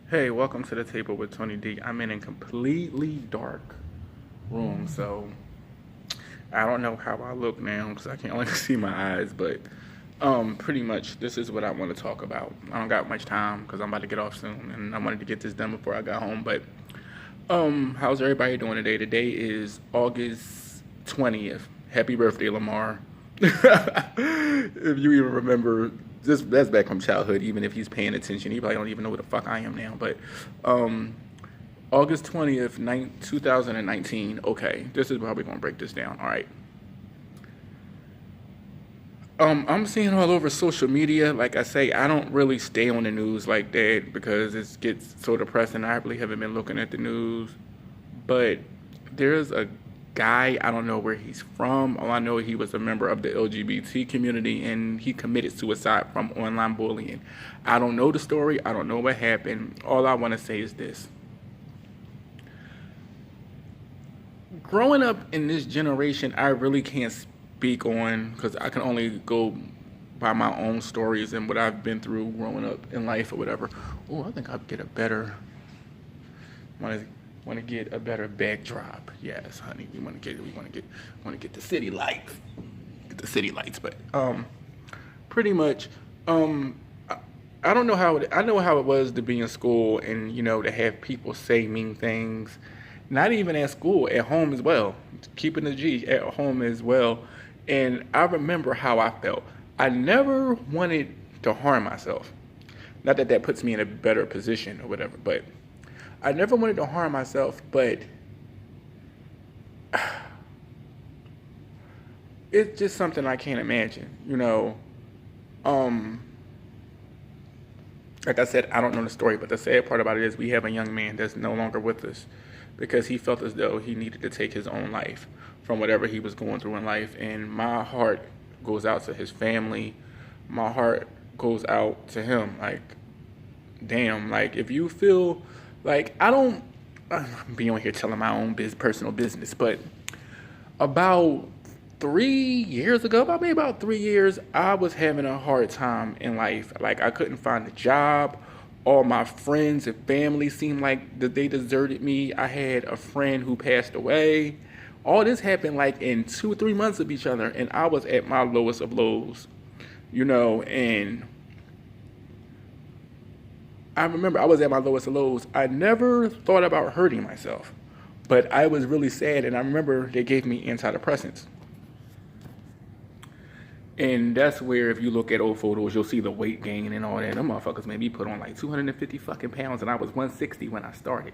Hey, welcome to the table with Tony D. I'm in a completely dark room, so I don't know how I look now because I can only see my eyes, but pretty much this is what I want to talk about. I don't got much time because I'm about to get off soon, and I wanted to get this done before I got home. But how's everybody doing today? Today is August 20th. Happy birthday, Lamar. If you even remember, that's back from childhood. Even if he's paying attention, he probably don't even know who the fuck I am now. But August 20th, 2019. Okay, this is probably gonna break this down. All right. I'm seeing all over social media. Like I say, I don't really stay on the news like that because it gets so depressing. I really haven't been looking at the news, but there's a guy. I don't know where he's from. All I know, he was a member of the LGBT community and he committed suicide from online bullying. I don't know the story. I don't know what happened. All I want to say is this. Growing up in this generation, I really can't speak on because I can only go by my own stories and what I've been through growing up in life or whatever. Oh, I think I'll get a better. Want to get a better backdrop. Yes, honey. We want to get the city lights. Get the city lights, but pretty much I don't know how I know how it was to be in school and to have people say mean things. Not even at school, at home as well. Keeping the G at home as well. And I remember how I felt. I never wanted to harm myself. Not that that puts me in a better position or whatever, but I never wanted to harm myself, but it's just something I can't imagine, Like I said, I don't know the story, but the sad part about it is we have a young man that's no longer with us because he felt as though he needed to take his own life from whatever he was going through in life. And my heart goes out to his family. My heart goes out to him. Like, damn, like if you feel like I don't be on here telling my own personal business, but about 3 years ago, about 3 years, I was having a hard time in life. Like I couldn't find a job. All my friends and family seemed like that they deserted me. I had a friend who passed away. All this happened like in 2 or 3 months of each other, and I was at my lowest of lows, and I remember I was at my lowest of lows. I never thought about hurting myself, but I was really sad, and I remember they gave me antidepressants. And that's where, if you look at old photos, you'll see the weight gain and all that. Them motherfuckers made me put on like 250 fucking pounds, and I was 160 when I started.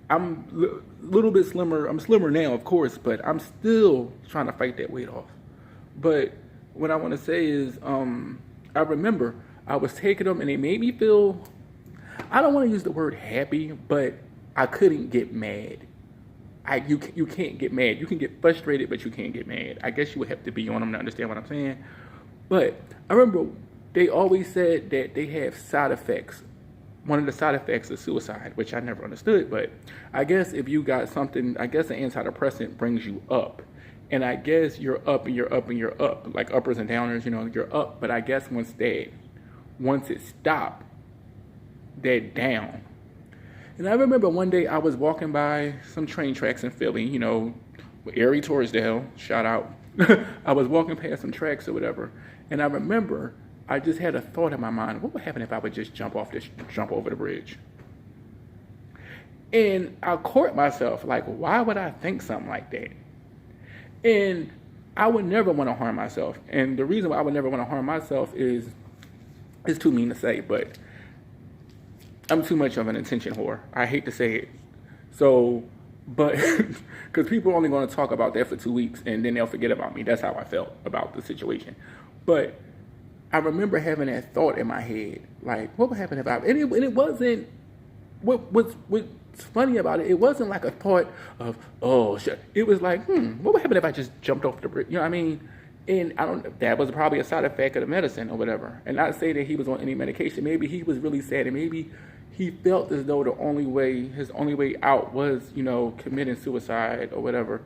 I'm a little bit slimmer. I'm slimmer now, of course, but I'm still trying to fight that weight off. But what I want to say is, I remember I was taking them, and they made me feel, I don't want to use the word happy, but I couldn't get mad. You can't get mad. You can get frustrated, but you can't get mad. I guess you would have to be on them to understand what I'm saying. But I remember they always said that they have side effects. One of the side effects is suicide, which I never understood. But I guess if you got something, I guess an antidepressant brings you up. And I guess you're up and you're up and you're up. Like uppers and downers, you're up. But I guess once it stopped, they're down. And I remember one day I was walking by some train tracks in Philly, with Erie Torresdale, shout out. I was walking past some tracks or whatever, and I remember I just had a thought in my mind, what would happen if I would just jump over the bridge? And I caught myself, like, why would I think something like that? And I would never want to harm myself. And the reason why I would never want to harm myself is, it's too mean to say, but I'm too much of an attention whore. I hate to say it. So, but, because people are only going to talk about that for 2 weeks and then they'll forget about me. That's how I felt about the situation. But I remember having that thought in my head, like, what would happen if I, and it wasn't, what's funny about it, it wasn't like a thought of, oh, shit. It was like, what would happen if I just jumped off the bridge? You know what I mean? And that was probably a side effect of the medicine or whatever. And not say that he was on any medication. Maybe he was really sad and maybe he felt as though his only way out was, committing suicide or whatever.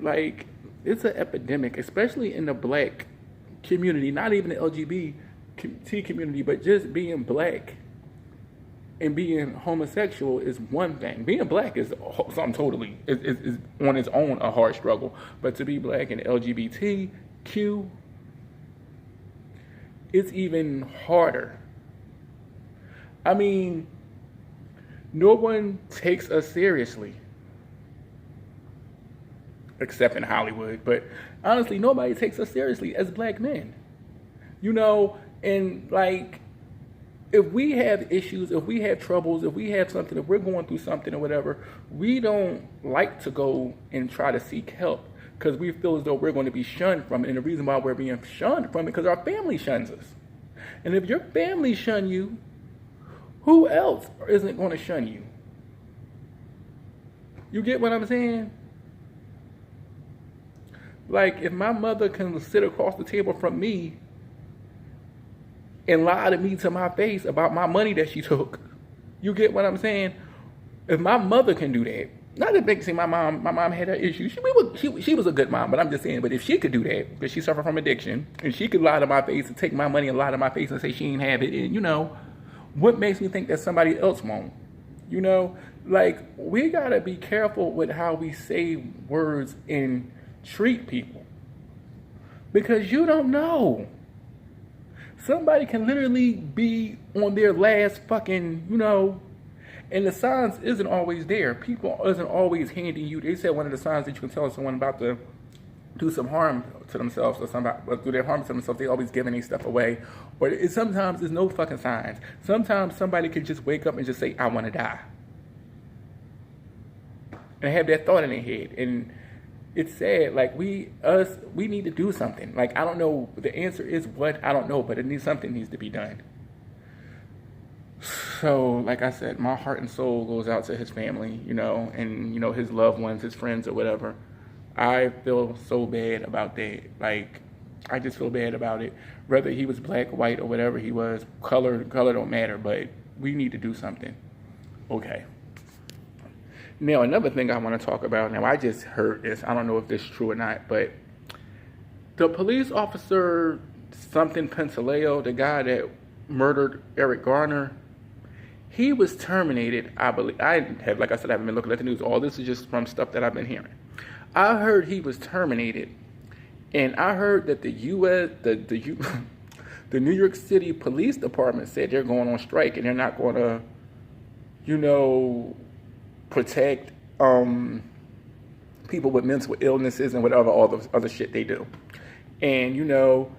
Like, it's an epidemic, especially in the black community, not even the LGBT community, but just being black. and being homosexual is one thing. Being black is something totally, is on its own a hard struggle. But to be black and LGBTQ, it's even harder. I mean, no one takes us seriously. Except in Hollywood. But honestly, nobody takes us seriously as black men. You know, and like, if we have issues, if we have troubles, if we have something, if we're going through something or whatever, we don't like to go and try to seek help because we feel as though we're going to be shunned from it. And the reason why we're being shunned from it because our family shuns us. And if your family shun you, who else isn't going to shun you? You get what I'm saying? Like, if my mother can sit across the table from me and lie to me to my face about my money that she took. You get what I'm saying? If my mother can do that, not to make say my mom had her issues. She was a good mom, but I'm just saying, but if she could do that, because she suffered from addiction, and she could lie to my face and take my money and lie to my face and say she ain't have it, and you know, what makes me think that somebody else won't? You know, like, we gotta be careful with how we say words and treat people. Because you don't know. Somebody can literally be on their last fucking, you know, and the signs isn't always there. People isn't always handing you. They said one of the signs that you can tell someone about to do some harm to themselves or somebody do their harm to themselves, they always giving their stuff away. Or sometimes there's no fucking signs. Sometimes somebody can just wake up and just say, I want to die. And have that thought in their head. And it's sad, like we need to do something. Like, I don't know, the answer is what, I don't know, but something needs to be done. So, like I said, my heart and soul goes out to his family, you know, and, you know, his loved ones, his friends or whatever. I feel so bad about that. Like, I just feel bad about it. Whether he was black, white, or whatever he was, color don't matter, but we need to do something. Okay. Now, another thing I want to talk about, now I just heard this, I don't know if this is true or not, but the police officer, something Pensaleo, the guy that murdered Eric Garner, he was terminated, I believe. Like I said, I haven't been looking at the news. All this is just from stuff that I've been hearing. I heard he was terminated, and I heard that the New York City Police Department said they're going on strike and they're not going to, you know, protect people with mental illnesses and whatever all the other shit they do. And, you know,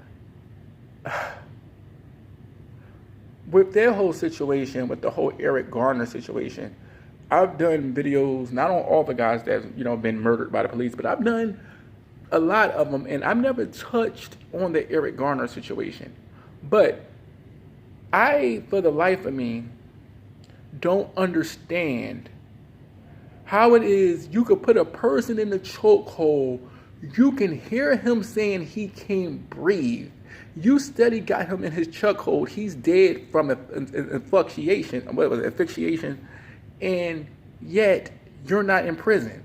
with their whole situation, with the whole Eric Garner situation, I've done videos, not on all the guys that, you know, been murdered by the police, but I've done a lot of them, and I've never touched on the Eric Garner situation. But I, for the life of me, don't understand how it is you could put a person in the chokehold, you can hear him saying he can't breathe. You steady got him in his chokehold, he's dead from asphyxiation, and yet you're not in prison.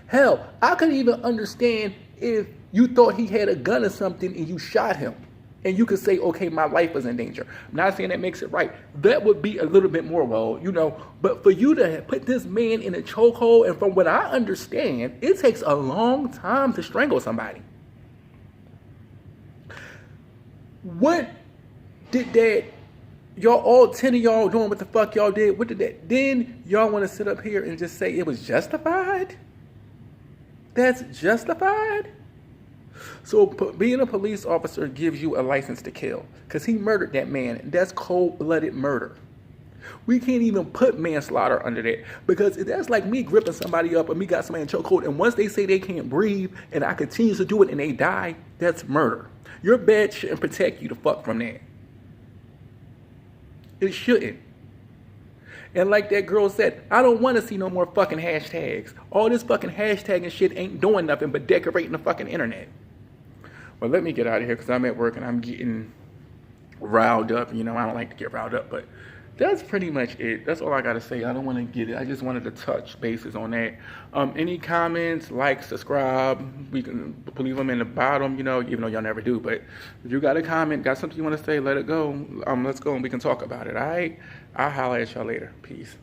Hell, I could even understand if you thought he had a gun or something and you shot him. And you could say, okay, my life is in danger. I'm not saying that makes it right. That would be a little bit more, well, you know. But for you to put this man in a chokehold, and from what I understand, it takes a long time to strangle somebody. What did that, y'all, all 10 of y'all doing what the fuck y'all did, what did that, then y'all want to sit up here and just say it was justified? That's justified? So being a police officer gives you a license to kill because he murdered that man. That's cold-blooded murder. We can't even put manslaughter under that because that's like me gripping somebody up and me got somebody in chokehold, and once they say they can't breathe and I continue to do it and they die, that's murder. Your bed shouldn't protect you the fuck from that. It shouldn't. And like that girl said, I don't want to see no more fucking hashtags. All this fucking hashtagging shit ain't doing nothing but decorating the fucking internet. Well, let me get out of here because I'm at work and I'm getting riled up. You know, I don't like to get riled up, but that's pretty much it. That's all I gotta say. I don't want to get it. I just wanted to touch bases on that. Any comments, like, subscribe, we can leave them in the bottom, even though y'all never do. But if you got a comment, got something you want to say, let it go. Let's go and we can talk about it. All right. I'll holler at y'all later. Peace.